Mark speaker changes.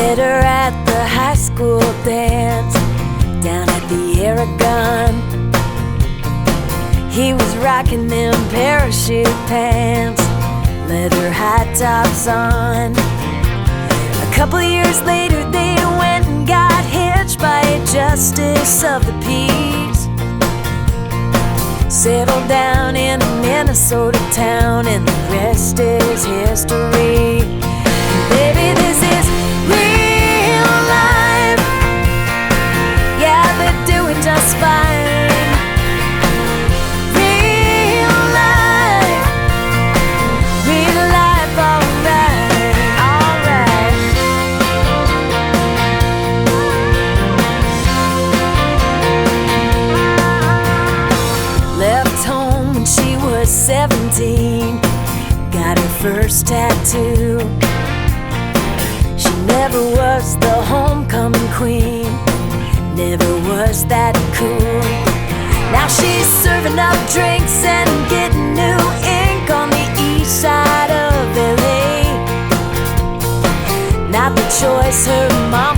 Speaker 1: Met her at the high school dance down at the Aragon. He was rocking them parachute pants, leather high tops on. A couple years later they went and got hitched by a justice of the peace. Settled down in a Minnesota town, and the rest is history. Baby, this is real life. Yeah, they're doing just fine. Real life, alright, alright. Left home when she was 17, got her first tattoo. She never was the homecoming queen, never was that cool. Now she's serving up drinks and getting new ink on the east side of LA. Not the choice her mom